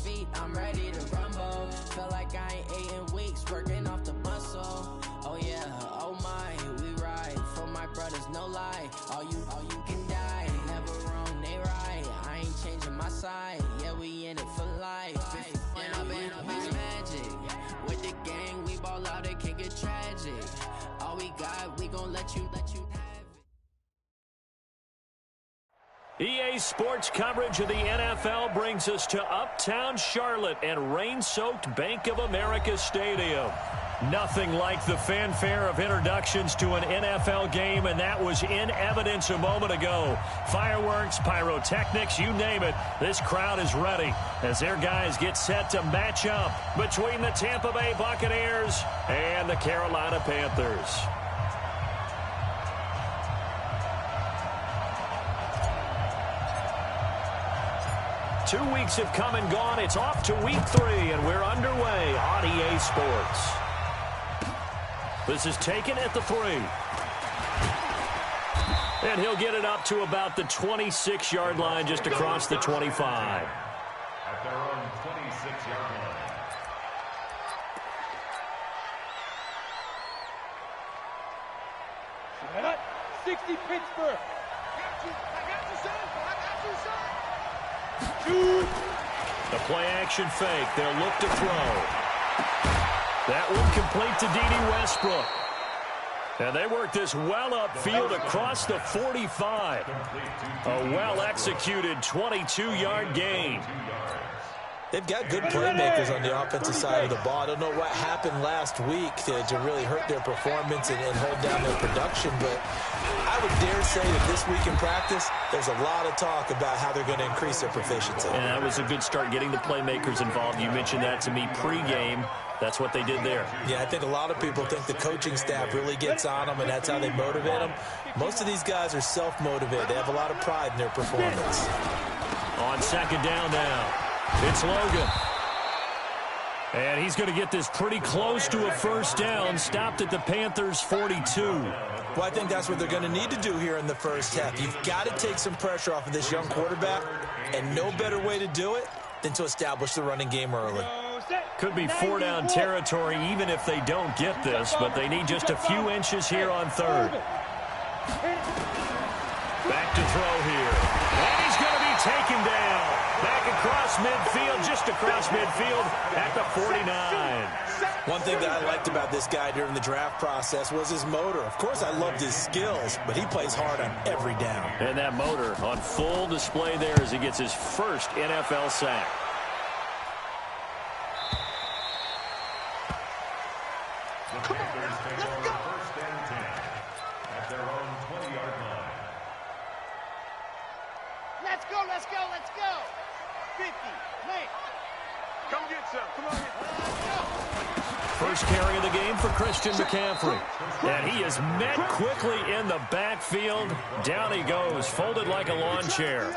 feet, I'm ready to rumble. Feel like I ain't ate in weeks, working off the muscle. Oh yeah, oh my, we ride. For my brothers, no lie. All you can die. Never wrong, they right. I ain't changing my side. Yeah, we in it for life. And I've been magic. With the gang, we ball out, it can get tragic. All we got, we gon' let you have it. EA Sports coverage of the NFL brings us to Uptown Charlotte and rain-soaked Bank of America Stadium. Nothing like the fanfare of introductions to an NFL game, and that was in evidence a moment ago. Fireworks, pyrotechnics, you name it. This crowd is ready as their guys get set to match up between the Tampa Bay Buccaneers and the Carolina Panthers. Two weeks have come and gone. It's off to week 3, and we're underway on EA Sports. This is taken at the 3. And he'll get it up to about the 26-yard line, just across the 25. At their own 26-yard line. Set up, 60 Pittsburgh. I got you, son. The play-action fake. They'll look to throw. That one complete to D.D. Westbrook. And they work this well upfield across the 45. A well-executed 22-yard gain. They've got good playmakers on the offensive side of the ball. I don't know what happened last week to really hurt their performance and hold down their production, but I would dare say that this week in practice, there's a lot of talk about how they're going to increase their proficiency. And that was a good start, getting the playmakers involved. You mentioned that to me pregame. That's what they did there. Yeah, I think a lot of people think the coaching staff really gets on them, and that's how they motivate them. Most of these guys are self-motivated. They have a lot of pride in their performance. On second down now, it's Logan. And he's going to get this pretty close to a first down, stopped at the Panthers' 42. Well, I think that's what they're going to need to do here in the first half. You've got to take some pressure off of this young quarterback, and no better way to do it than to establish the running game early. Could be 4-down territory even if they don't get this, but they need just a few inches here on third. Back to throw here. And he's going to be taken down. Back across midfield, just across midfield at the 49. One thing that I liked about this guy during the draft process was his motor. Of course, I loved his skills, but he plays hard on every down. And that motor on full display there as he gets his first NFL sack. The Panthers take over first and 10 at their own 20-yard line. Let's go, let's go, let's go. 50, Nate. Come get some. Come on in. First carry of the game for Christian McCaffrey. And he is met quickly in the backfield. Down he goes, folded like a lawn chair.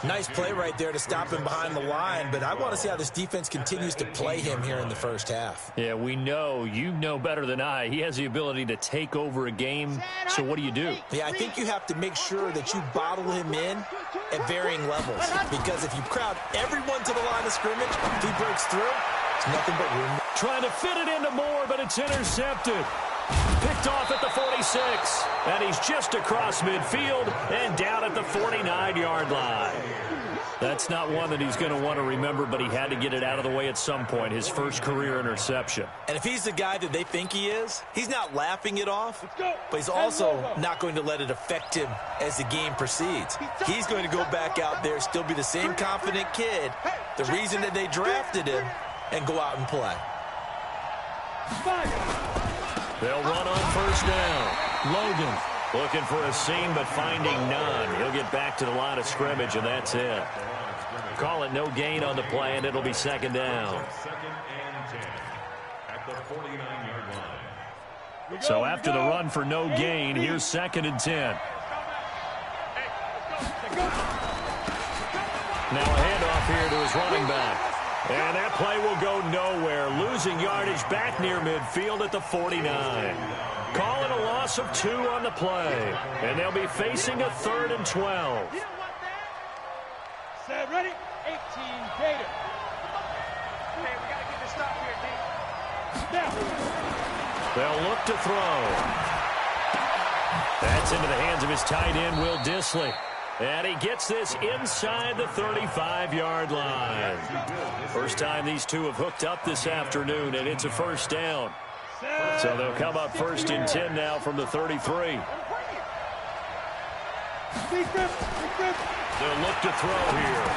Nice play right there to stop him behind the line, but I want to see how this defense continues to play him here in the first half. Yeah, we know, you know better than I, he has the ability to take over a game, so what do you do? Yeah, I think you have to make sure that you bottle him in at varying levels, because if you crowd everyone to the line of scrimmage, if he breaks through, it's nothing but room. Trying to fit it into Moore, but it's intercepted. Picked off at the 46, and he's just across midfield and down at the 49-yard line. That's not one that he's going to want to remember, but he had to get it out of the way at some point, his first career interception. And if he's the guy that they think he is, he's not laughing it off, but he's also not going to let it affect him as the game proceeds. He's going to go back out there, still be the same confident kid, the reason that they drafted him, and go out and play. They'll run on first down. Logan looking for a seam, but finding none. He'll get back to the line of scrimmage, and that's it. Call it no gain on the play, and it'll be second down. Second and 10 at the 49-yard line. So after the run for no gain, here's second and 10. Now a handoff here to his running back. And that play will go nowhere. Losing yardage back near midfield at the 49. Calling a loss of 2 on the play. And they'll be facing a 3rd and 12. Set, ready? 18, Gator. They'll look to throw. That's into the hands of his tight end, Will Dissly. And he gets this inside the 35-yard line. First time these two have hooked up this afternoon, and it's a first down. So they'll come up 1st and 10 now from the 33. They'll look to throw here.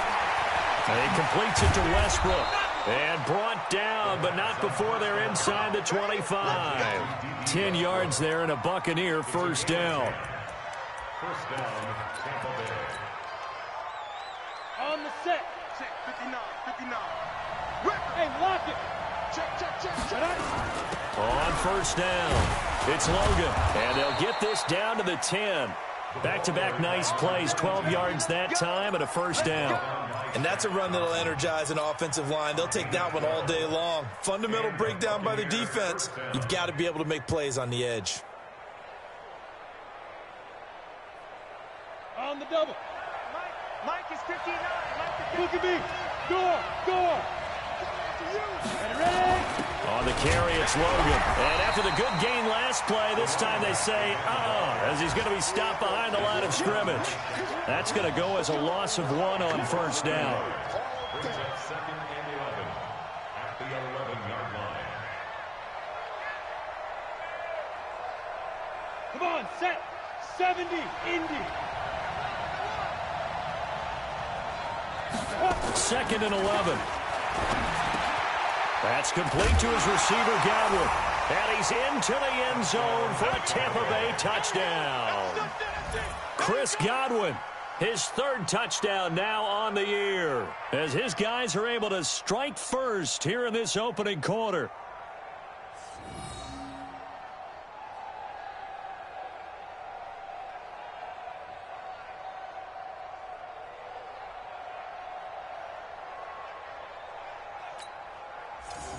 And he completes it to Westbrook. And brought down, but not before they're inside the 25. 10 yards there and a Buccaneer first down. First down, Tampa Bay. On the set. Check, 59, 59. Hey, lock it. Check. On first down, it's Logan. And they'll get this down to the 10. Back-to-back nice plays, 12 yards that time and a first down. And that's a run that'll energize an offensive line. They'll take that one all day long. Fundamental breakdown by the defense. You've got to be able to make plays on the edge. On the double. Mike is 59. Look at me. Go. Ready? On the carry, it's Logan. And after the good gain last play, this time they say, as he's going to be stopped behind the line of scrimmage. That's going to go as a loss of 1 on first down. Brings up 2nd and 11 at the 11-yard line. Come on, set. 70, Indy. 2nd and 11. That's complete to his receiver, Godwin. And he's into the end zone for a Tampa Bay touchdown. Chris Godwin, his 3rd touchdown now on the year, as his guys are able to strike first here in this opening quarter.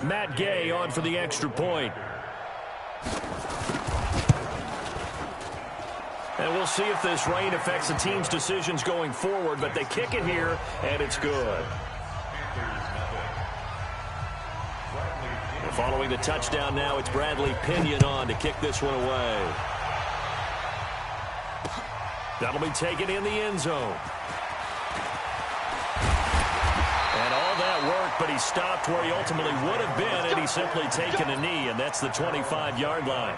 Matt Gay on for the extra point. And we'll see if this rain affects the team's decisions going forward, but they kick it here, and it's good. And following the touchdown now, it's Bradley Pinion on to kick this one away. That'll be taken in the end zone. And all that work, but he stopped where he ultimately would have been, and he's simply taken a knee, and that's the 25-yard line.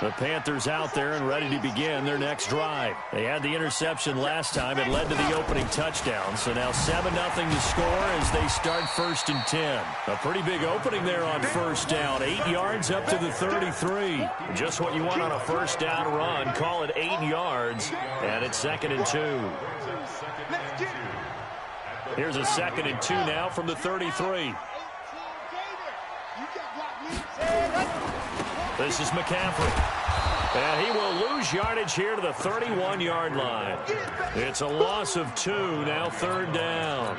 The Panthers out there and ready to begin their next drive. They had the interception last time. It led to the opening touchdown. So now 7-0 to score as they start 1st and 10. A pretty big opening there on first down. 8 yards up to the 33. Just what you want on a first down run. Call it 8 yards. And it's 2nd and 2. Here's a 2nd and 2 now from the 33. This is McCaffrey. And he will lose yardage here to the 31-yard line. It's a loss of 2, now 3rd down.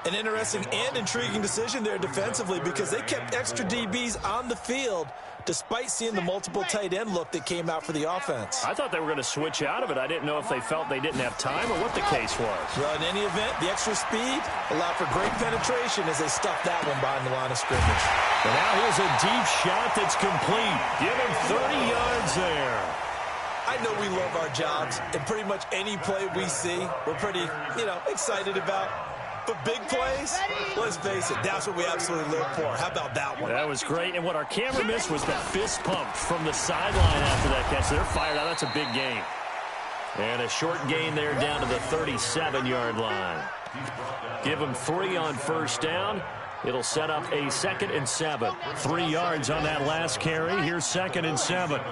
An interesting and intriguing decision there defensively because they kept extra DBs on the field despite seeing the multiple tight end look that came out for the offense. I thought they were going to switch out of it. I didn't know if they felt they didn't have time or what the case was. Well, in any event, the extra speed allowed for great penetration as they stuffed that one behind the line of scrimmage. And now here's a deep shot that's complete. Give him 30 yards there. I know we love our jobs, and pretty much any play we see, we're pretty, excited about. But big plays, let's face it, that's what we absolutely live for. How about that one? That was great. And what our camera missed was the fist pump from the sideline after that catch. They're fired out. That's a big gain. And a short gain there down to the 37-yard line. Give them 3 on first down. It'll set up a 2nd and 7. 3 yards on that last carry. Here's 2nd and 7.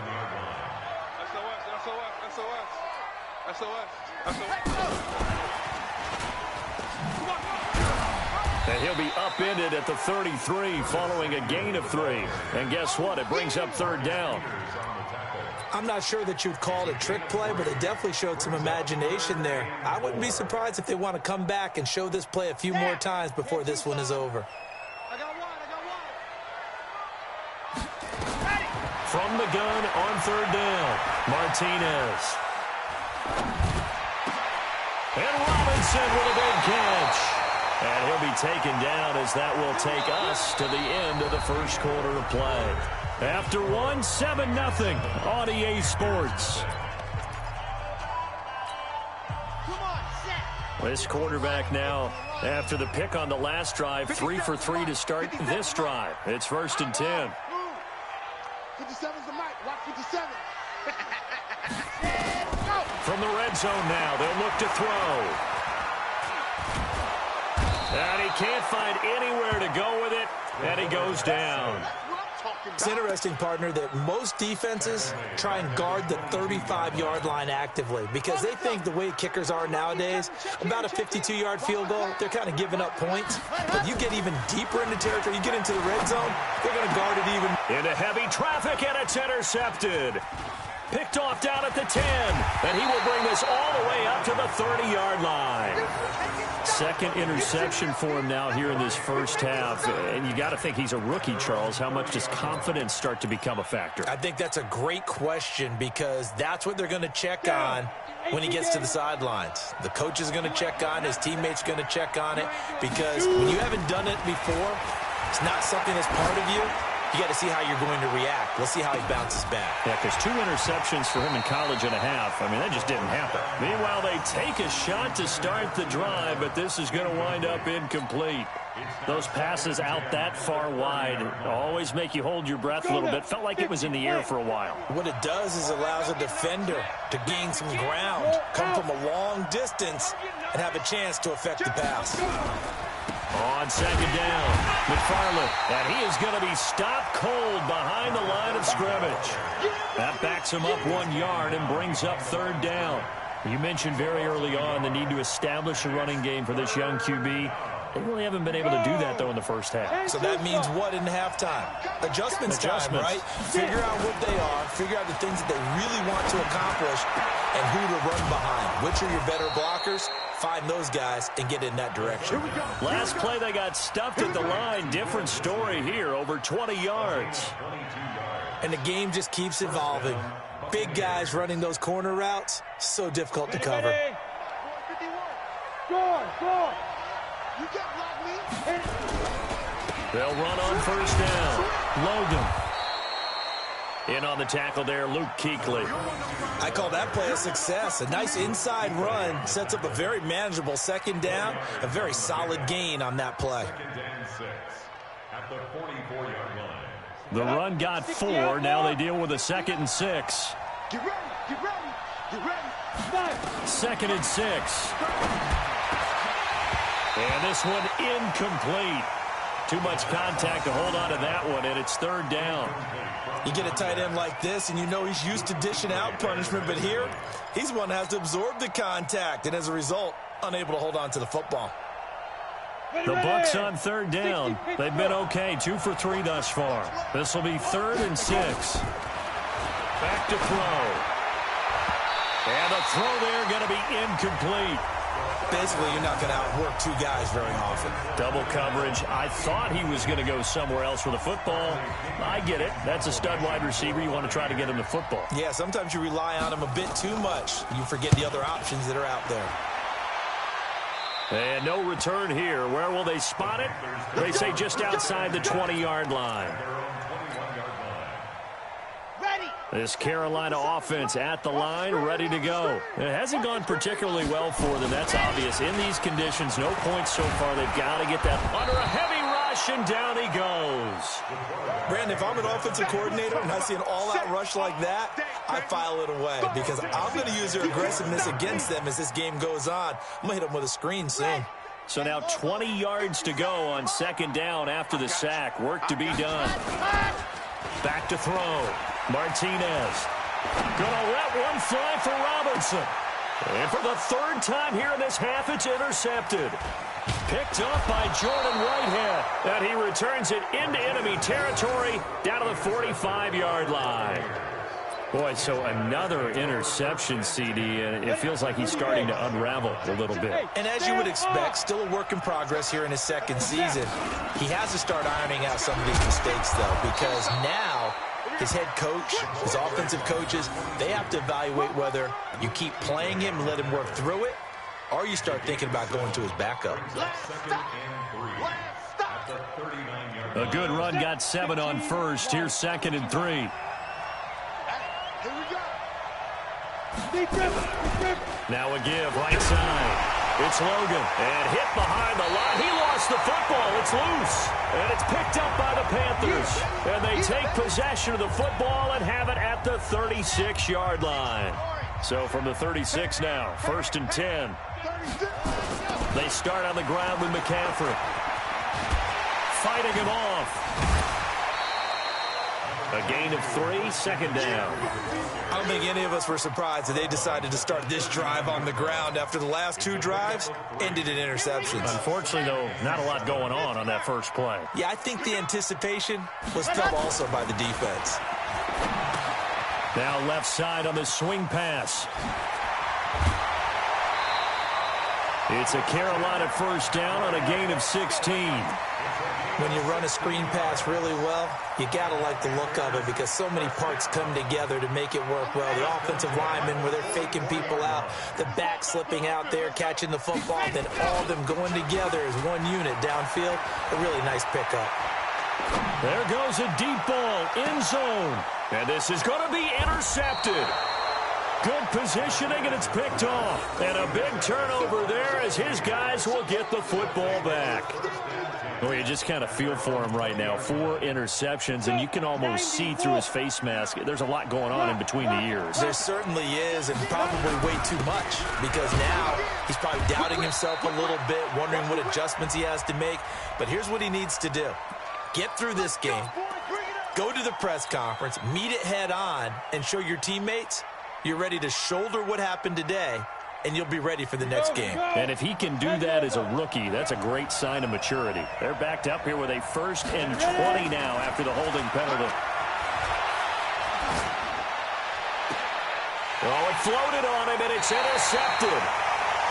And he'll be upended at the 33 following a gain of 3. And guess what? It brings up 3rd down. I'm not sure that you'd call it a trick play, but it definitely showed some imagination there. I wouldn't be surprised if they want to come back and show this play a few more times before this one is over. From the gun on 3rd down, Martinez. And Robinson with a big catch. And he'll be taken down as that will take us to the end of the first quarter of play. After 7-0 on EA Sports. This quarterback now, after the pick on the last drive, 3 for 3 to start this drive. It's 1st and 10. 57's the mic. Watch 57. From the red zone now, they'll look to throw. And he can't find anywhere to go with it, and he goes down. It's interesting, partner, that most defenses try and guard the 35-yard line actively because they think the way kickers are nowadays, about a 52-yard field goal, they're kind of giving up points. But you get even deeper into territory, you get into the red zone, they're going to guard it even. Into heavy traffic, and it's intercepted. Picked off down at the 10, and he will bring this all the way up to the 30-yard line. Second interception for him now here in this first half. And you got to think he's a rookie, Charles. How much does confidence start to become a factor? I think that's a great question because that's what they're going to check on when he gets to the sidelines. The coach is going to check on, his teammates going to check on it because when you haven't done it before, it's not something that's part of you. You got to see how you're going to react. Let's see how he bounces back. Yeah, because 2 interceptions for him in college and a half. I mean, that just didn't happen. Meanwhile, they take a shot to start the drive, but this is going to wind up incomplete. Those passes out that far wide always make you hold your breath a little bit. Felt like it was in the air for a while. What it does is allows a defender to gain some ground, come from a long distance, and have a chance to affect the pass. On second down, McFarland, and he is going to be stopped cold behind the line of scrimmage. That backs him up 1 yard and brings up 3rd down. You mentioned very early on the need to establish a running game for this young QB. They really haven't been able to do that, though, in the first half. So that means what in halftime? Adjustments time, right? Figure out what they are, figure out the things that they really want to accomplish, and who to run behind. Which are your better blockers? Find those guys and get in that direction. Last play, they got stuffed at the line. Different story here, over 20 yards. And the game just keeps evolving. Big guys running those corner routes, so difficult to cover. They'll run on 1st down. Logan. In on the tackle there, Luke Kuechly. I call that play a success. A nice inside run sets up a very manageable 2nd down. A very solid gain on that play. At the 44-yard line. The run got 4. Now they deal with a 2nd and 6. Get ready, get ready, get ready. 2nd and 6. And this one incomplete. Too much contact to hold on to that one, and it's 3rd down. You get a tight end like this, and you know he's used to dishing out punishment, but here, he's one that has to absorb the contact, and as a result, unable to hold on to the football. The Bucs on 3rd down. They've been okay, 2 for 3 thus far. This will be 3rd and 6. Back to throw. And the throw there going to be incomplete. Basically, you're not going to outwork 2 guys very often. Double coverage. I thought he was going to go somewhere else with the football. I get it. That's a stud wide receiver. You want to try to get him the football. Yeah, sometimes you rely on him a bit too much. You forget the other options that are out there. And no return here. Where will they spot it? They say just outside the 20-yard line. This Carolina offense at the line, ready to go. It hasn't gone particularly well for them. That's obvious. In these conditions, no points so far. They've got to get that under a heavy rush, and down he goes. Brandon, if I'm an offensive coordinator and I see an all-out rush like that, I file it away because I'm going to use their aggressiveness against them as this game goes on. I'm going to hit them with a screen soon. So now 20 yards to go on 2nd down after the sack. Work to be done. Back to throw. Martinez. Gonna let one fly for Robinson. And for the 3rd time here in this half, it's intercepted. Picked up by Jordan Whitehead. And he returns it into enemy territory down to the 45-yard line. Boy, so another interception, CD, and it feels like he's starting to unravel a little bit. And as you would expect, still a work in progress here in his 2nd season. He has to start ironing out some of these mistakes, though, because now his head coach, his offensive coaches, they have to evaluate whether you keep playing him and let him work through it, or you start thinking about going to his backup. A good run got 7 on first. Here's 2nd and 3. Here we go. Now a give right side. It's Logan, and hit behind the line. He lost the football. It's loose, and it's picked up by the Panthers. And they take possession of the football and have it at the 36-yard line. So from the 36 now, 1st and 10. They start on the ground with McCaffrey. Fighting him off. A gain of 3, 2nd down. I don't think any of us were surprised that they decided to start this drive on the ground after the last 2 drives ended in interceptions. Unfortunately, though, not a lot going on that first play. Yeah, I think the anticipation was felt also by the defense. Now left side on the swing pass. It's a Carolina 1st down on a gain of 16. When you run a screen pass really well, you got to like the look of it because so many parts come together to make it work well. The offensive linemen, where they're faking people out, the back slipping out there, catching the football, then all of them going together as one unit downfield. A really nice pickup. There goes a deep ball, end zone. And this is going to be intercepted. Good positioning, and it's picked off. And a big turnover there as his guys will get the football back. Well, you just kind of feel for him right now. 4 interceptions, and you can almost see through his face mask. There's a lot going on in between the ears. There certainly is, and probably way too much, because now he's probably doubting himself a little bit, wondering what adjustments he has to make. But here's what he needs to do. Get through this game, go to the press conference, meet it head on, and show your teammates you're ready to shoulder what happened today, and you'll be ready for the next game. And if he can do that as a rookie, that's a great sign of maturity. They're backed up here with a 1st and 20 now after the holding penalty. Oh, it floated on him, and it's intercepted.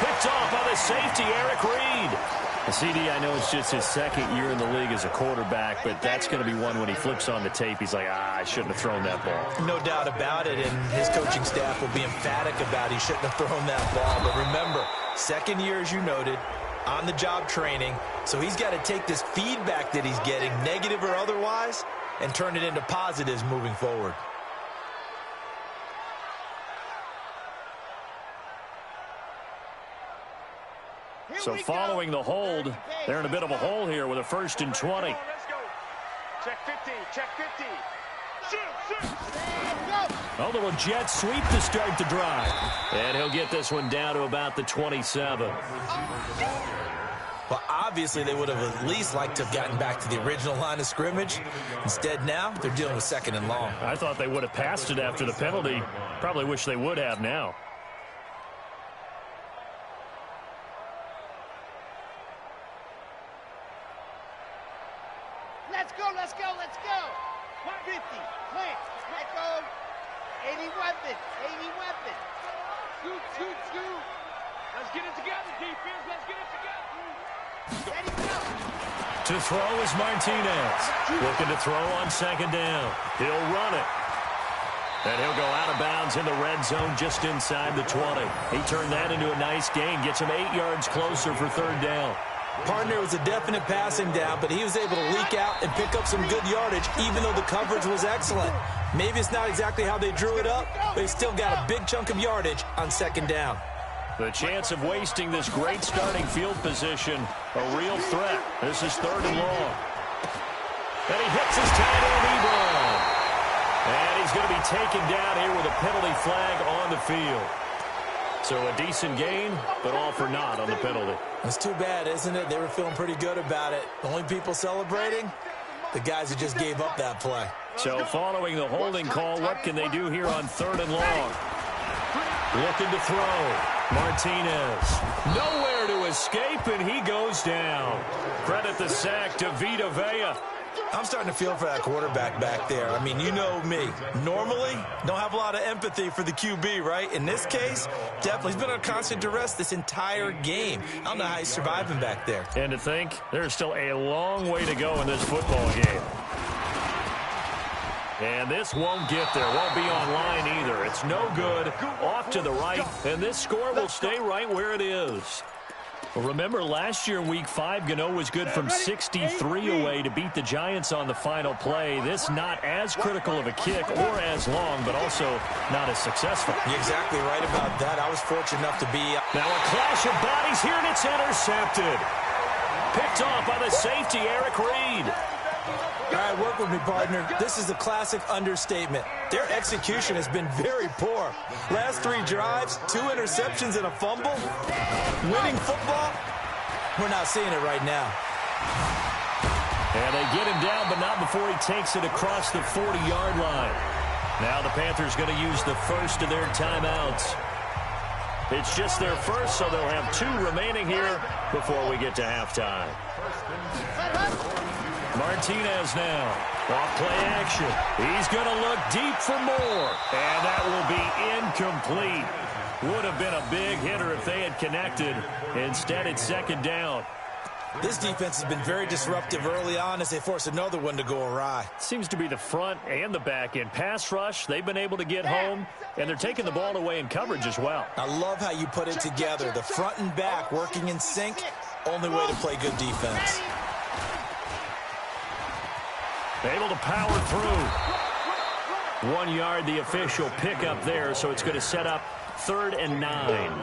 Picked off by the safety, Eric Reed. The CD, I know it's just his 2nd year in the league as a quarterback, but that's going to be one when he flips on the tape. He's like, I shouldn't have thrown that ball. No doubt about it, and his coaching staff will be emphatic about he shouldn't have thrown that ball. But remember, 2nd year, as you noted, on-the-job training, so he's got to take this feedback that he's getting, negative or otherwise, and turn it into positives moving forward. So following the hold, they're in a bit of a hole here with a 1st and 20. Let's go. Check 50. Check 50. Shoot. A little jet sweep to start the drive. And he'll get this one down to about the 27. Well, obviously, they would have at least liked to have gotten back to the original line of scrimmage. Instead, now, they're dealing with 2nd and long. I thought they would have passed it after the penalty. Probably wish they would have now. Let's go. 150. Plant. Let go. 80 weapon. Shoot. Let's get it together, defense. Let's get it together. Ready, go. To throw is Martinez. Looking to throw on 2nd down. He'll run it. And he'll go out of bounds in the red zone just inside the 20. He turned that into a nice gain. Gets him 8 yards closer for 3rd down. Partner was a definite passing down, but he was able to leak out and pick up some good yardage, even though the coverage was excellent. Maybe it's not exactly how they drew it up, but he still got a big chunk of yardage on 2nd down. The chance of wasting this great starting field position, a real threat. This is 3rd and long. And he hits his tight end, Ebron. And he's going to be taken down here with a penalty flag on the field. So a decent gain, but all for naught on the penalty. It's too bad, isn't it? They were feeling pretty good about it. The only people celebrating, the guys who just gave up that play. So following the holding call, what can they do here on 3rd and long? Looking to throw. Martinez. Nowhere to escape, and he goes down. Credit the sack to Vita Vea. I'm starting to feel for that quarterback back there. I mean, you know me. Normally, don't have a lot of empathy for the QB, right? In this case, definitely. He's been on constant duress this entire game. I don't know how he's surviving back there. And to think, there's still a long way to go in this football game. And this won't get there. Won't be online either. It's no good. Off to the right. And this score will stay right where it is. Well, remember, last year in Week 5, Gano was good from 63 away to beat the Giants on the final play. This not as critical of a kick or as long, but also not as successful. You're exactly right about that. I was fortunate enough to be... Now a clash of bodies here, and it's intercepted. Picked off by the safety, Eric Reed. All right, work with me, partner. This is a classic understatement. Their execution has been very poor. Last 3 drives, 2 interceptions and a fumble. Winning football? We're not seeing it right now. And they get him down, but not before he takes it across the 40-yard line. Now the Panthers going to use the first of their timeouts. It's just their first, so they'll have 2 remaining here before we get to halftime. Martinez now. Off play action. He's going to look deep for more. And that will be incomplete. Would have been a big hitter if they had connected. Instead, it's second down. This defense has been very disruptive early on as they force another one to go awry. Seems to be the front and the back end. Pass rush, they've been able to get home, and they're taking the ball away in coverage as well. I love how you put it together. The front and back working in sync. Only way to play good defense. Able to power through. 1 yard, the official pickup there, so it's going to set up 3rd and 9.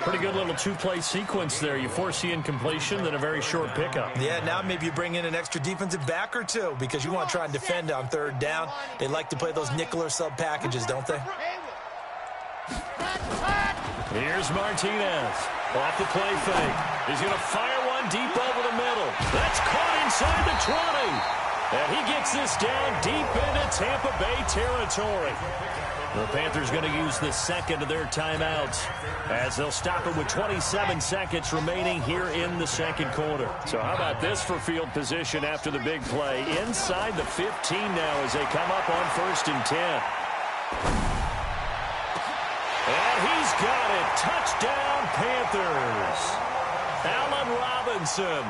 Pretty good little 2-play sequence there. You force the incompletion, then a very short pickup. Yeah, now maybe you bring in an extra defensive back or 2 because you want to try and defend on 3rd down. They like to play those nickel or sub packages, don't they? Here's Martinez. Off the play fake. He's going to fire one deep over the middle. That's caught inside the 20. And he gets this down deep into Tampa Bay territory. The Panthers going to use the second of their timeouts as they'll stop it with 27 seconds remaining here in the second quarter. So how about this for field position after the big play? Inside the 15 now as they come up on 1st and 10. And he's got it. Touchdown, Panthers. Allen Robinson.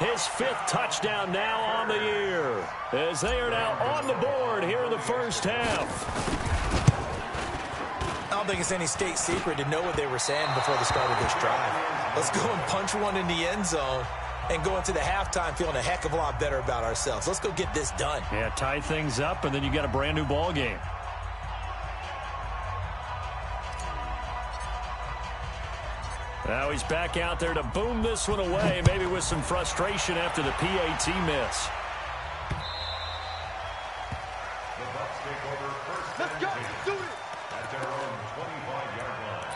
His 5th touchdown now on the year as they are now on the board here in the first half. I don't think it's any state secret to know what they were saying before the start of this drive. Let's go and punch one in the end zone and go into the halftime feeling a heck of a lot better about ourselves. Let's go get this done. Yeah, tie things up, and then you got a brand new ball game. Now he's back out there to boom this one away, maybe with some frustration after the PAT miss. The Bucs take over first. Let's go. Do it. At their own 25-yard line.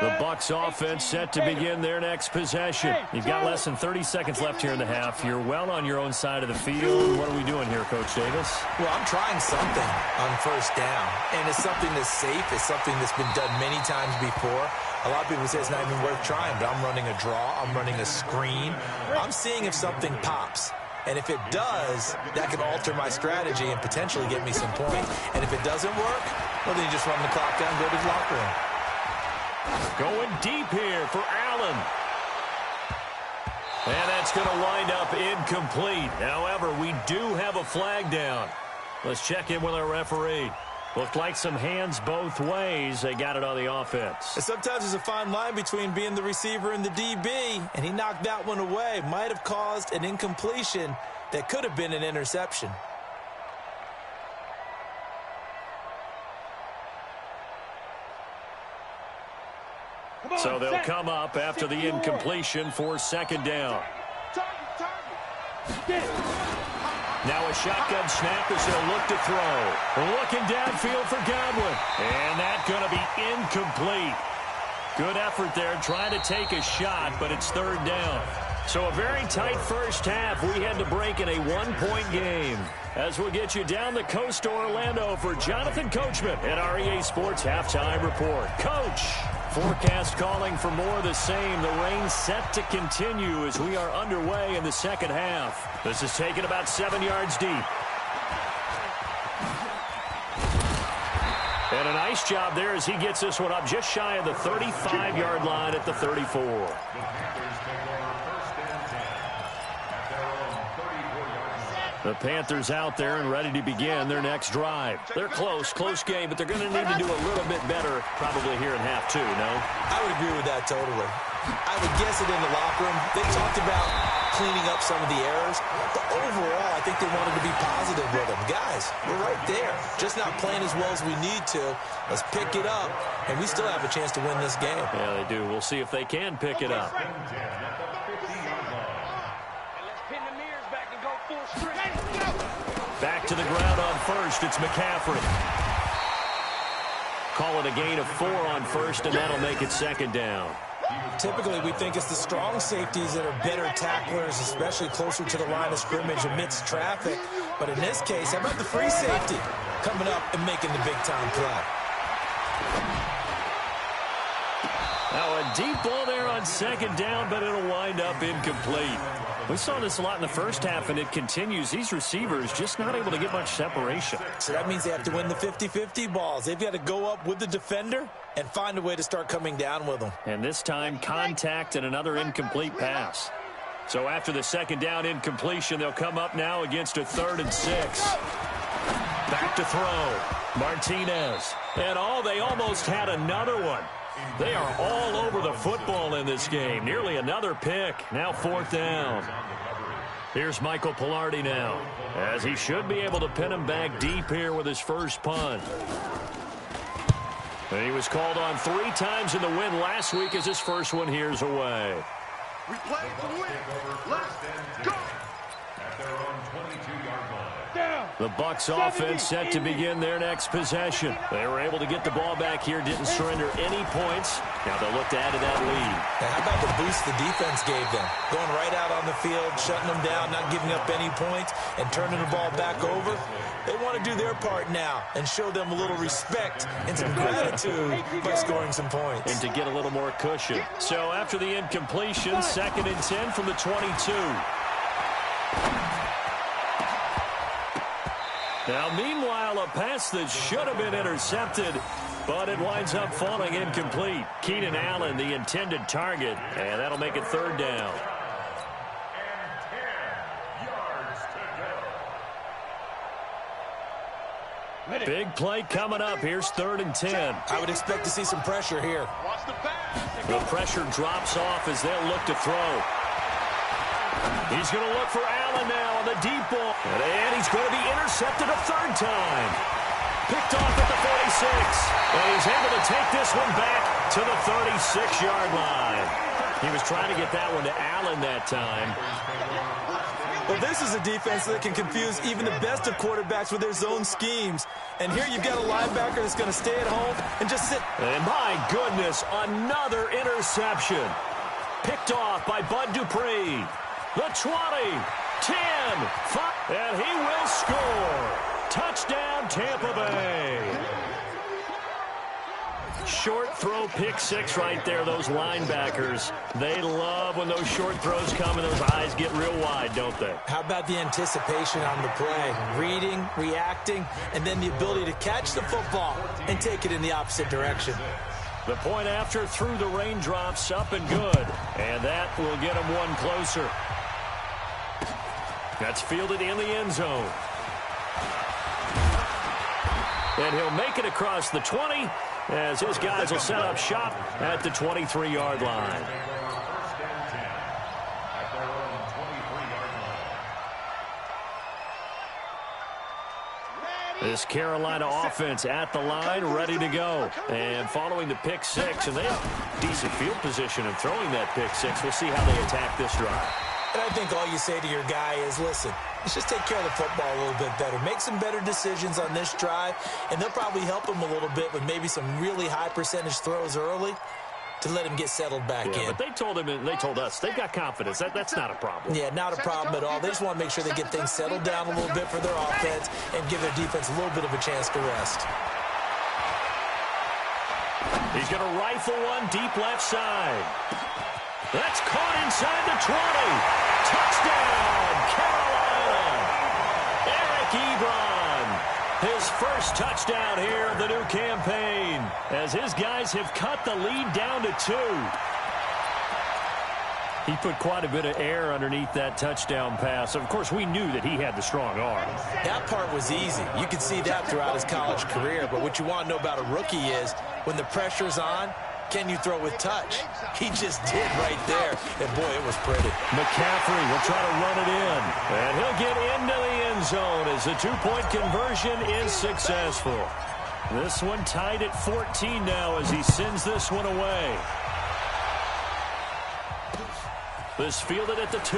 The Bucs offense set to begin their next possession. You've got less than 30 seconds left here in the half. You're well on your own side of the field. What are we doing here, Coach Davis? Well, I'm trying something on 1st down, and it's something that's safe. It's something that's been done many times before. A lot of people say it's not even worth trying, but I'm running a draw. I'm running a screen. I'm seeing if something pops. And if it does, that can alter my strategy and potentially get me some points. And if it doesn't work, well, then you just run the clock down and go to the locker room. Going deep here for Allen. And that's going to wind up incomplete. However, we do have a flag down. Let's check in with our referee. Looked like some hands both ways. They got it on the offense. And sometimes there's a fine line between being the receiver and the DB, and he knocked that one away. Might have caused an incompletion that could have been an interception. So they'll come up after the incompletion for 2nd down. Now a shotgun snap as they'll look to throw. Looking downfield for Godwin. And that's going to be incomplete. Good effort there trying to take a shot, but it's 3rd down. So a very tight first half. We had to break in a 1-point game. As we'll get you down the coast to Orlando for Jonathan Coachman at our EA Sports Halftime Report. Coach, forecast calling for more of the same. The rain set to continue as we are underway in the second half. This is taken about 7 yards deep. And a nice job there as he gets this one up just shy of the 35-yard line at the 34. The Panthers take over 1st and 10 at their own 34-yard line. The Panthers out there and ready to begin their next drive. They're close game, but they're going to need to do a little bit better probably here in half two, no? I would agree with that totally. I would guess it in the locker room. They talked about cleaning up some of the errors, but overall, I think they wanted to be positive with them. Guys, we're right there. Just not playing as well as we need to. Let's pick it up, and we still have a chance to win this game. Yeah, they do. We'll see if they can pick it up. Back to the ground on first. It's McCaffrey. Call it a gain of 4 on first, and that'll make it 2nd down. Typically, we think it's the strong safeties that are better tacklers, especially closer to the line of scrimmage amidst traffic. But in this case, how about the free safety coming up and making the big-time play? Now a deep ball there on 2nd down, but it'll wind up incomplete. We saw this a lot in the first half, and it continues. These receivers just not able to get much separation. So that means they have to win the 50-50 balls. They've got to go up with the defender and find a way to start coming down with them. And this time, contact and another incomplete pass. So after the 2nd down incompletion, they'll come up now against a 3rd and 6. Back to throw. Martinez. And they almost had another one. They are all over the football in this game. Nearly another pick. Now 4th down. Here's Michael Pilardi now, as he should be able to pin him back deep here with his first punt. And he was called on 3 times in the win last week as his first one here's away. We play to win. Let's go. At their own 22-yard line. The Bucs offense set to begin their next possession. They were able to get the ball back here, didn't surrender any points. Now they'll look to add to that lead. Now how about the boost the defense gave them? Going right out on the field, shutting them down, not giving up any points, and turning the ball back over. They want to do their part now and show them a little respect and some gratitude by scoring some points. And to get a little more cushion. So after the incompletion, 2nd and 10 from the 22. Now, meanwhile, a pass that should have been intercepted, but it winds up falling incomplete. Keenan Allen, the intended target, and that'll make it 3rd down. Big play coming up. Here's 3rd and 10. I would expect to see some pressure here. The pressure drops off as they'll look to throw. He's going to look for Allen now on the deep ball. And he's going to be intercepted a 3rd time. Picked off at the 46. And he's able to take this one back to the 36-yard line. He was trying to get that one to Allen that time. Well, this is a defense that can confuse even the best of quarterbacks with their zone schemes. And here you've got a linebacker that's going to stay at home and just sit. And my goodness, another interception. Picked off by Bud Dupree. The 20, 10, 5, and he will score. Touchdown, Tampa Bay. Short throw, pick 6 right there. Those linebackers, they love when those short throws come and those eyes get real wide, don't they? How about the anticipation on the play? Reading, reacting, and then the ability to catch the football and take it in the opposite direction. The point after through the raindrops, up and good. And that will get him one closer. That's fielded in the end zone. And he'll make it across the 20 as his guys will set up shop at the 23-yard line. This Carolina offense at the line, ready to go. And following the pick 6, and they have decent field position in throwing that pick 6. We'll see how they attack this drive. And I think all you say to your guy is, listen, let's just take care of the football a little bit better. Make some better decisions on this drive, and they'll probably help him a little bit with maybe some really high percentage throws early to let him get settled back in. But they told him, and they told us, they've got confidence. That's not a problem. Yeah, not a problem at all. They just want to make sure they get things settled down a little bit for their offense and give their defense a little bit of a chance to rest. He's going to rifle one deep left side. That's caught inside the 20. Touchdown, Carolina. Eric Ebron. His first touchdown here of the new campaign, as his guys have cut the lead down to 2. He put quite a bit of air underneath that touchdown pass. Of course, we knew that he had the strong arm. That part was easy. You could see that throughout his college career. But what you want to know about a rookie is when the pressure's on, can you throw with touch? He just did right there. And, boy, it was pretty. McCaffrey will try to run it in. And he'll get into the end zone as the two-point conversion is successful. This one tied at 14 now as he sends this one away. This fielded at the 2.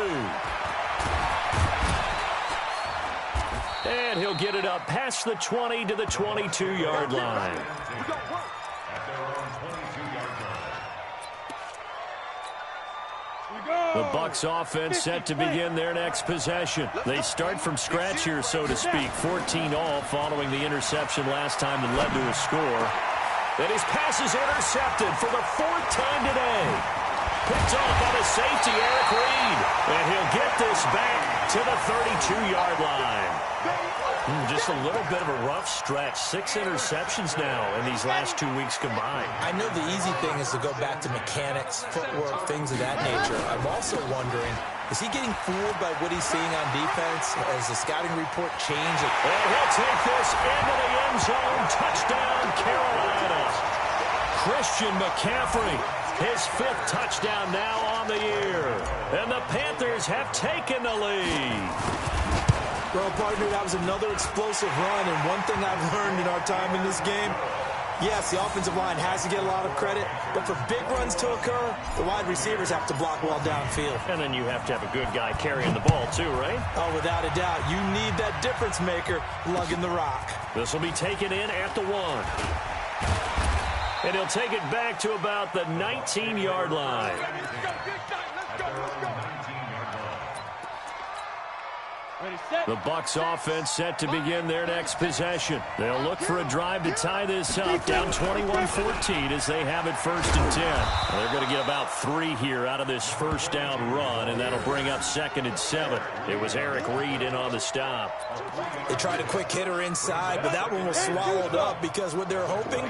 And he'll get it up past the 20 to the 22-yard line. The Bucs offense set to begin their next possession. They start from scratch here, so to speak. 14 all following the interception last time that led to a score. And his pass is intercepted for the 4th time today. Picked off by the safety, Eric Reed. And he'll get this back to the 32-yard line. Just a little bit of a rough stretch. 6 interceptions now in these last 2 weeks combined. I know the easy thing is to go back to mechanics, footwork, things of that nature. I'm also wondering, is he getting fooled by what he's seeing on defense as the scouting report changes? And he'll take this into the end zone. Touchdown, Carolina. Christian McCaffrey, his 5th touchdown now on the year. And the Panthers have taken the lead. Well, partner, that was another explosive run, and one thing I've learned in our time in this game, yes, the offensive line has to get a lot of credit, but for big runs to occur, the wide receivers have to block well downfield. And then you have to have a good guy carrying the ball too, right? Oh, without a doubt. You need that difference maker lugging the rock. This will be taken in at the 1. And he'll take it back to about the 19-yard line. The Bucs offense set to begin their next possession. They'll look for a drive to tie this up, down 21-14 as they have it 1st and 10. They're going to get about 3 here out of this first down run, and that'll bring up 2nd and 7. It was Eric Reed in on the stop. They tried a quick hitter inside, but that one was swallowed up because what they're hoping,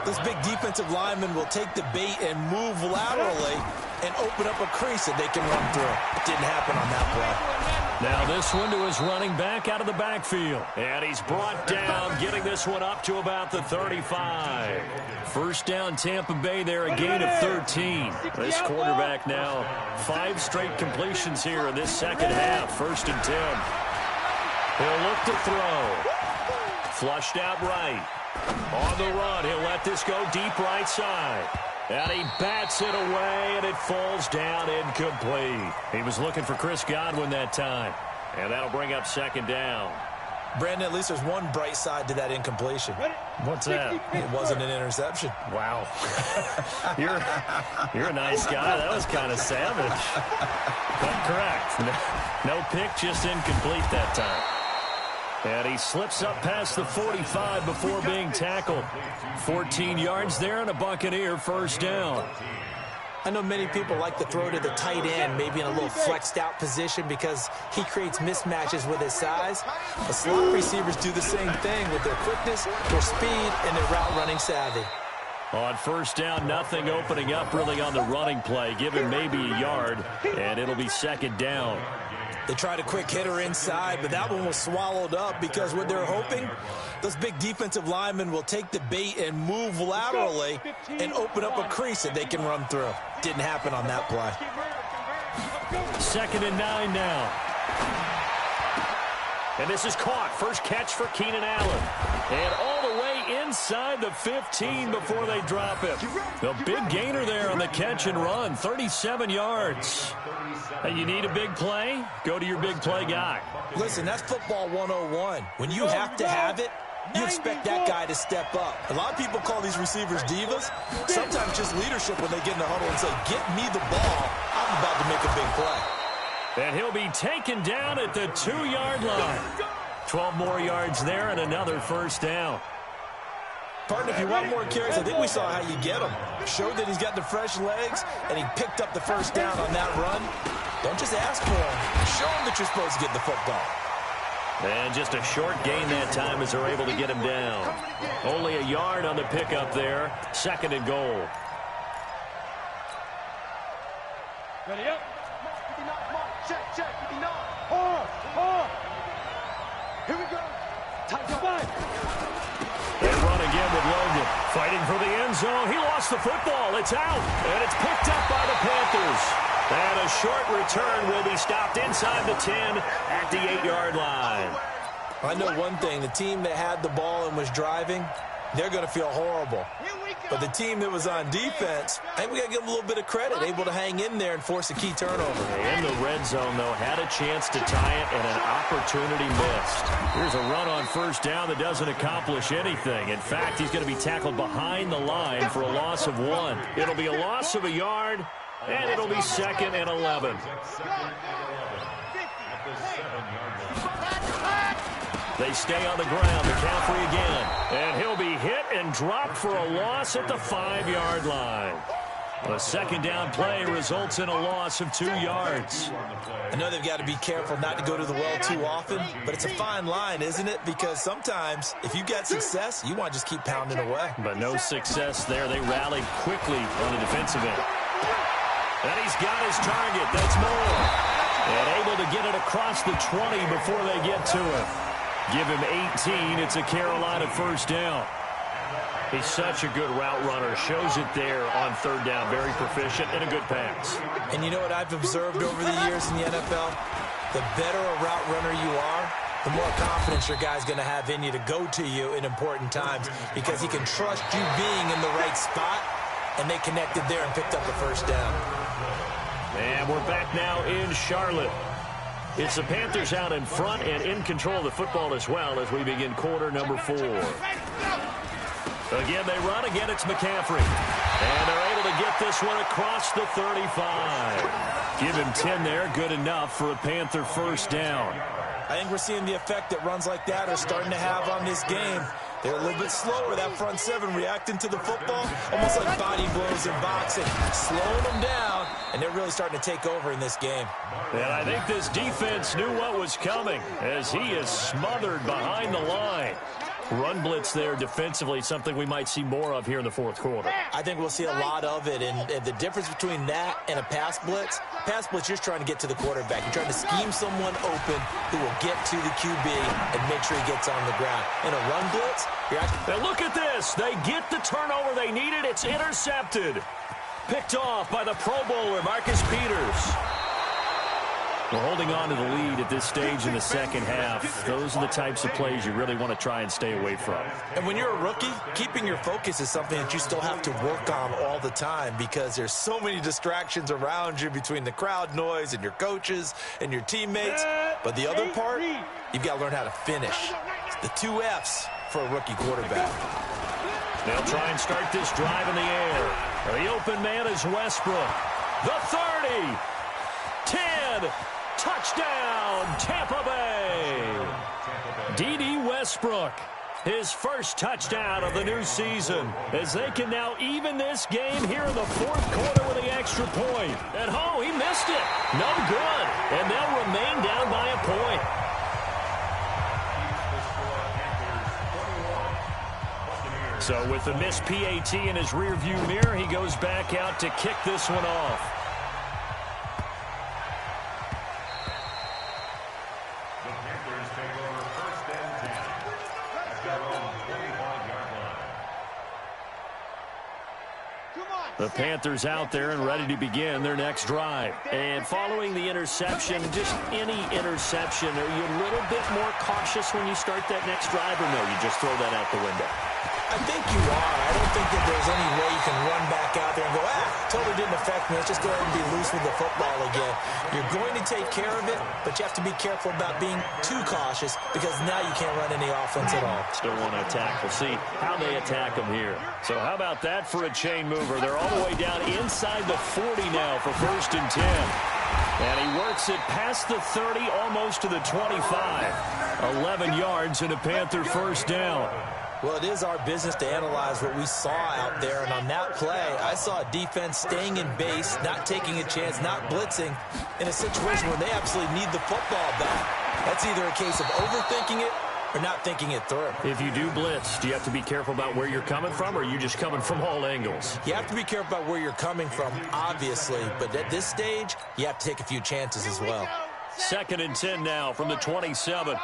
this big defensive lineman will take the bait and move laterally and open up a crease that they can run through. Didn't happen on that play. Now this one to his running back out of the backfield. And he's brought down, getting this one up to about the 35. First down, Tampa Bay there, a gain of 13. This quarterback now, 5 straight completions here in this second half. 1st and 10. He'll look to throw. Flushed out right. On the run, he'll let this go deep right side. And he bats it away, and it falls down incomplete. He was looking for Chris Godwin that time. And that'll bring up 2nd down. Brandon, at least there's one bright side to that incompletion. What's that? It wasn't an interception. Wow. You're a nice guy. That was kind of savage. But correct. No pick, just incomplete that time. And he slips up past the 45 before being tackled. 14 yards there and a Buccaneer 1st down. I know many people like to throw to the tight end, maybe in a little flexed out position because he creates mismatches with his size. The slot receivers do the same thing with their quickness, their speed, and their route running savvy. On 1st down, nothing opening up really on the running play. Give him maybe a yard, and it'll be 2nd down. They tried a quick hitter inside, but that one was swallowed up because what they're hoping, those big defensive linemen will take the bait and move laterally and open up a crease that they can run through. Didn't happen on that play. 2nd and 9 now. And this is caught. First catch for Keenan Allen. And all the way inside the 15 before they drop him. The big gainer there on the catch and run, 37 yards. And you need a big play? Go to your big play guy. Listen, that's football 101. When you have to have it, you expect that guy to step up. A lot of people call these receivers divas. Sometimes just leadership when they get in the huddle and say, get me the ball. I'm about to make a big play. And he'll be taken down at the 2-yard line. 12 more yards there and another 1st down. Partner, if you want more carries, I think we saw how you get him. Showed that he's got the fresh legs, and he picked up the 1st down on that run. Don't just ask for him. Show him that you're supposed to get the football. And just a short gain that time as they're able to get him down. Only a yard on the pickup there. 2nd and goal. Ready up. Check. Here we go. Time to fight. They run again with Logan. Fighting for the end zone. He lost the football. It's out. And it's picked up by the Panthers. And a short return will be stopped inside the 10 at the 8-yard line. I know one thing. The team that had the ball and was driving, they're going to feel horrible. But the team that was on defense, I think we got to give them a little bit of credit, able to hang in there and force a key turnover. In the red zone, though, had a chance to tie it and an opportunity missed. Here's a run on 1st down that doesn't accomplish anything. In fact, he's going to be tackled behind the line for a loss of 1. It'll be a loss of a yard, and it'll be 2nd and 11. They stay on the ground. McCaffrey again. And he'll be hit and dropped for a loss at the 5-yard line. A 2nd down play results in a loss of 2 yards. I know they've got to be careful not to go to the well too often, but it's a fine line, isn't it? Because sometimes, if you got success, you want to just keep pounding away. But no success there. They rallied quickly on the defensive end. And he's got his target. That's Moore. And able to get it across the 20 before they get to him. Give him 18. It's a Carolina 1st down. He's such a good route runner. Shows it there on 3rd down. Very proficient and a good pass. And you know what I've observed over the years in the NFL? The better a route runner you are, the more confidence your guy's going to have in you to go to you in important times because he can trust you being in the right spot, and they connected there and picked up the 1st down. And we're back now in Charlotte. It's the Panthers out in front and in control of the football as well as we begin quarter number 4. Again, they run. Again, it's McCaffrey. And they're able to get this one across the 35. Give him 10 there. Good enough for a Panther 1st down. I think we're seeing the effect that runs like that are starting to have on this game. They're a little bit slower, that front 7, reacting to the football, almost like body blows in boxing, slowing them down, and they're really starting to take over in this game. And I think this defense knew what was coming as he is smothered behind the line. Run blitz there defensively, something we might see more of here in the 4th quarter. I think we'll see a lot of it, and the difference between that and a pass blitz, you're trying to get to the quarterback. You're trying to scheme someone open who will get to the QB and make sure he gets on the ground. In a run blitz, you're actually... And look at this. They get the turnover they needed. It's intercepted. Picked off by the Pro Bowler, Marcus Peters. We're holding on to the lead at this stage in the 2nd half. Those are the types of plays you really want to try and stay away from. And when you're a rookie, keeping your focus is something that you still have to work on all the time because there's so many distractions around you between the crowd noise and your coaches and your teammates. But the other part, you've got to learn how to finish. It's the 2 F's for a rookie quarterback. They'll try and start this drive in the air. The open man is Westbrook. The 30. 10. Touchdown, Tampa Bay. D.D. Westbrook, his first touchdown of the new season, as they can now even this game here in the 4th quarter with the extra point. At home, he missed it. No good. And they'll remain down by a point. So with the missed PAT in his rearview mirror, he goes back out to kick this one off. The Panthers out there and ready to begin their next drive. And following the interception, just any interception, are you a little bit more cautious when you start that next drive, or no, you just throw that out the window? I think you are. I don't think that there's any way you can run back out there and go, totally didn't affect me. Let's just go ahead and be loose with the football again. You're going to take care of it, but you have to be careful about being too cautious because now you can't run any offense at all. Still want to attack. We'll see how they attack them here. So how about that for a chain mover? They're all the way down inside the 40 now for 1st and 10. And he works it past the 30, almost to the 25. 11 yards and a Panther 1st down. Well, it is our business to analyze what we saw out there, and on that play, I saw a defense staying in base, not taking a chance, not blitzing, in a situation where they absolutely need the football back. That's either a case of overthinking it or not thinking it through. If you do blitz, do you have to be careful about where you're coming from, or are you just coming from all angles? You have to be careful about where you're coming from, obviously, but at this stage, you have to take a few chances as well. 2nd and 10 now from the 27.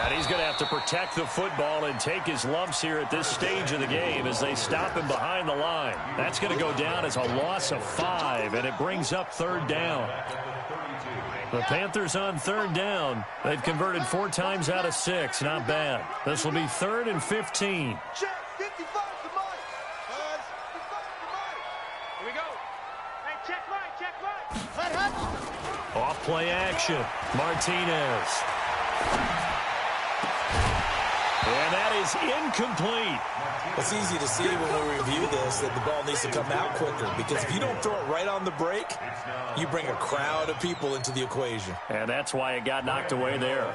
And he's going to have to protect the football and take his lumps here at this stage of the game as they stop him behind the line. That's going to go down as a loss of 5, and it brings up 3rd down. The Panthers on 3rd down. They've converted 4 times out of 6. Not bad. This will be 3rd and 15. Check 55 to Mike. Here we go. Hey, check right. Off play action. Martinez. And that is incomplete. It's easy to see when we review this that the ball needs to come out quicker, because if you don't throw it right on the break, you bring a crowd of people into the equation. And that's why it got knocked away there.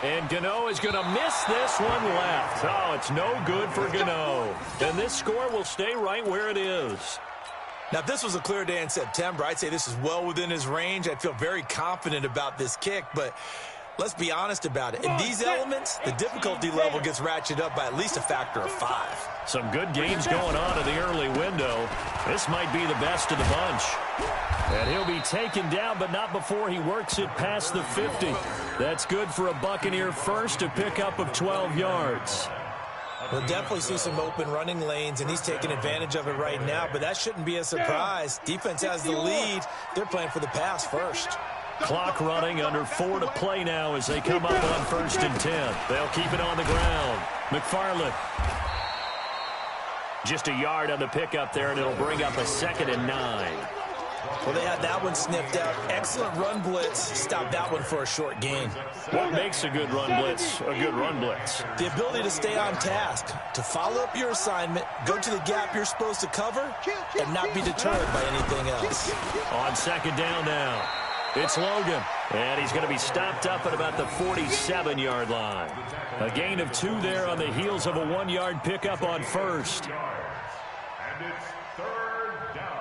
And Gano is going to miss this one left. Oh, it's no good for Gano. And this score will stay right where it is. Now, if this was a clear day in September, I'd say this is well within his range. I'd feel very confident about this kick, but let's be honest about it. In these elements, the difficulty level gets ratcheted up by at least a factor of 5. Some good games going on in the early window. This might be the best of the bunch. And he'll be taken down, but not before he works it past the 50. That's good for a Buccaneer first, a pickup of 12 yards. We'll definitely see some open running lanes, and he's taking advantage of it right now, but that shouldn't be a surprise. Defense has the lead. They're playing for the pass first. Clock running, under 4 to play now as they come up on 1st and 10. They'll keep it on the ground. McFarland. Just a yard on the pickup there, and it'll bring up a 2nd and 9. Well, they had that one sniffed out. Excellent run blitz. Stopped that one for a short gain. What makes a good run blitz a good run blitz? The ability to stay on task, to follow up your assignment, go to the gap you're supposed to cover, and not be deterred by anything else. On 2nd down now, it's Logan. And he's going to be stopped up at about the 47-yard line. A gain of 2 there on the heels of a 1-yard pickup on 1st. And it's 3rd down.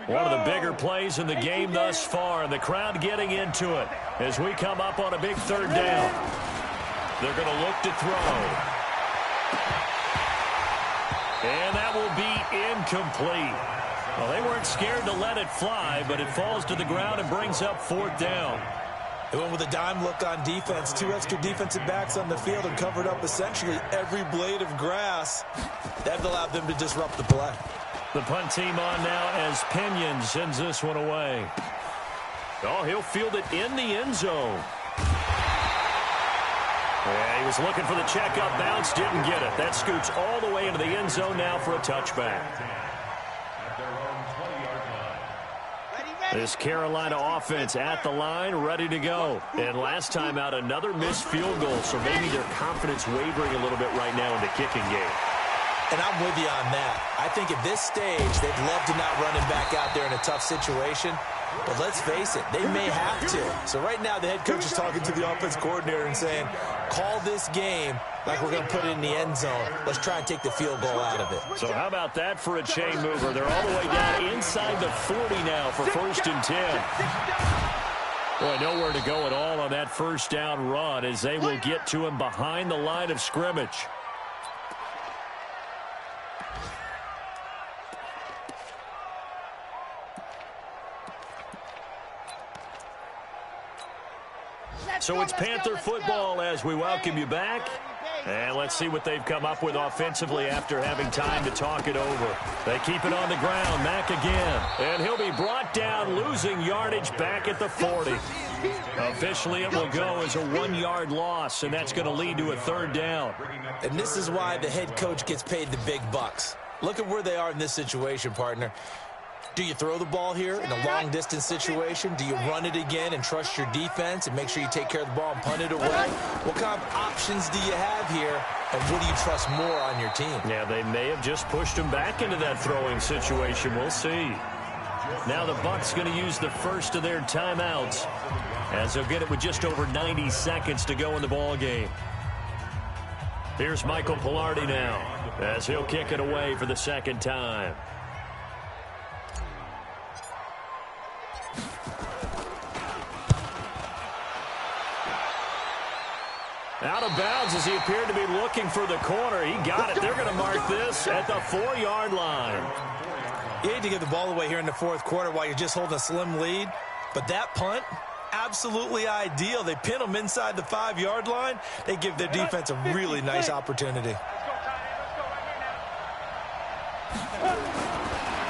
One of the bigger plays in the game thus far, and the crowd getting into it as we come up on a big 3rd down. They're going to look to throw. And that will be incomplete. Well, they weren't scared to let it fly, but it falls to the ground and brings up 4th down. They went with a dime look on defense. 2 extra defensive backs on the field and covered up essentially every blade of grass. That allowed them to disrupt the play. The punt team on now as Pinion sends this one away. Oh, he'll field it in the end zone. Yeah, he was looking for the checkup bounce, didn't get it. That scoots all the way into the end zone now for a touchback. This Carolina offense at the line, ready to go. And last time out, another missed field goal, so maybe their confidence wavering a little bit right now in the kicking game. And I'm with you on that. I think at this stage, they'd love to not run him back out there in a tough situation. But let's face it, they may have to. So right now, the head coach is talking to the offense coordinator and saying, call this game like we're going to put it in the end zone. Let's try and take the field goal out of it. So how about that for a chain mover? They're all the way down inside the 40 now for 1st and 10. Boy, nowhere to go at all on that 1st down run as they will get to him behind the line of scrimmage. So it's Panther football as we welcome you back. And let's see what they've come up with offensively after having time to talk it over. They keep it on the ground. Mack again. And he'll be brought down, losing yardage back at the 40. Officially, it will go as a 1-yard loss, and that's going to lead to a 3rd down. And this is why the head coach gets paid the big bucks. Look at where they are in this situation, partner. Do you throw the ball here in a long-distance situation? Do you run it again and trust your defense and make sure you take care of the ball and punt it away? What kind of options do you have here, and what do you trust more on your team? Yeah, they may have just pushed him back into that throwing situation. We'll see. Now the Bucs going to use the first of their timeouts, as they'll get it with just over 90 seconds to go in the ball game. Here's Michael Pilardi now, as he'll kick it away for the second time. Out of bounds as he appeared to be looking for the corner. He got it. They're going to mark this at the 4-yard line. You hate to give the ball away here in the fourth quarter while you're just holding a slim lead, but that punt, absolutely ideal. They pin them inside the 5-yard line. They give their defense a really nice opportunity.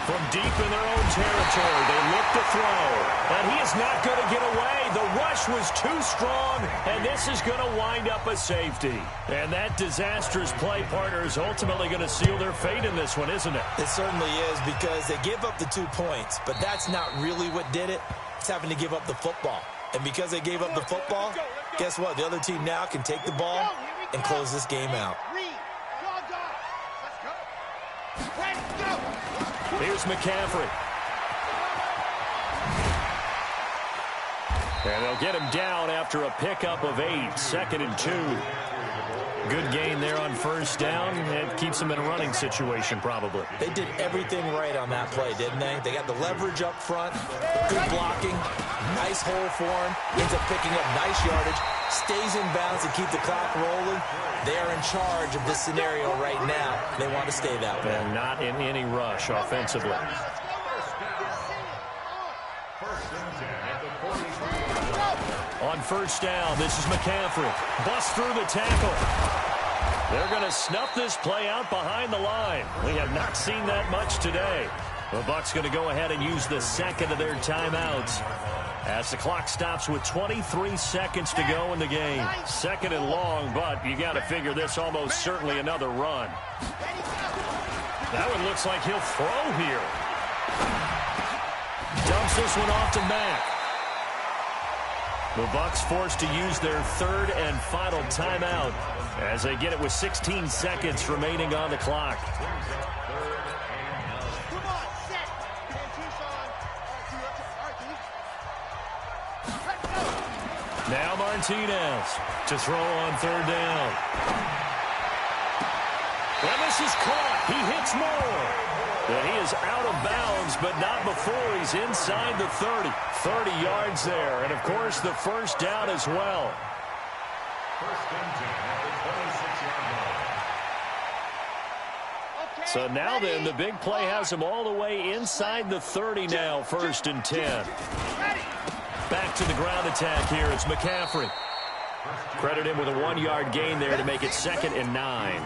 From deep in their own territory, they look to throw. And he is not going to get away. The rush was too strong, and this is going to wind up a safety. And that disastrous play partner is ultimately going to seal their fate in this one, isn't it? It certainly is, because they gave up the 2 points, but that's not really what did it. It's having to give up the football. And because they gave up the football, guess what? The other team now can take the ball and close this game out. Here's McCaffrey. And they'll get him down after a pickup of 8, 2nd and 2. Good gain there on first down. It keeps them in a running situation, probably. They did everything right on that play, didn't they? They got the leverage up front, good blocking, nice hole for him, ends up picking up nice yardage, stays in bounds to keep the clock rolling. They are in charge of this scenario right now. They want to stay that way. And not in any rush offensively. On first down, this is McCaffrey. Bust through the tackle. They're going to snuff this play out behind the line. We have not seen that much today. The Bucs going to go ahead and use the second of their timeouts as the clock stops with 23 seconds to go in the game. Second and long, but you got to figure this almost certainly another run. That one looks like he'll throw here. Dumps this one off to Mack. The Bucs forced to use their third and final timeout as they get it with 16 seconds remaining on the clock. Now Martinez to throw on third down. And this is caught. He hits more. And he is out of bounds, but not before he's inside the 30. 30 yards there. And, of course, the first down as well. First and 10 at the 26-yard line. So now then, the big play has him all the way inside the 30 now, first and 10. Back to the ground attack here. It's McCaffrey. Credit him with a 1-yard gain there to make it 2nd and 9.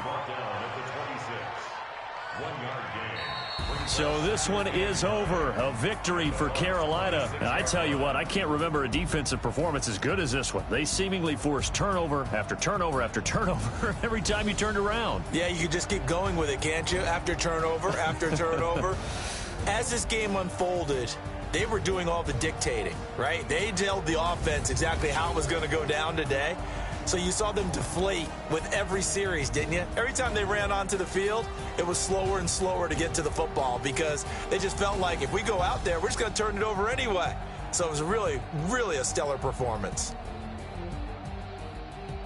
So this one is over. A victory for Carolina. And I tell you what, I can't remember a defensive performance as good as this one. They seemingly forced turnover after turnover after turnover every time you turned around. Yeah, you can just keep going with it, can't you? After turnover, after turnover. As this game unfolded, they were doing all the dictating, right? They told the offense exactly how it was going to go down today. So you saw them deflate with every series, didn't you? Every time they ran onto the field, it was slower and slower to get to the football because they just felt like if we go out there, we're just going to turn it over anyway. So it was really, really a stellar performance.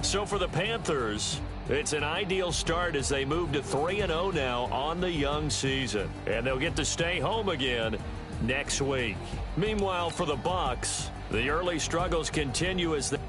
So for the Panthers, it's an ideal start as they move to 3-0 now on the young season. And they'll get to stay home again next week. Meanwhile, for the Bucs, the early struggles continue as they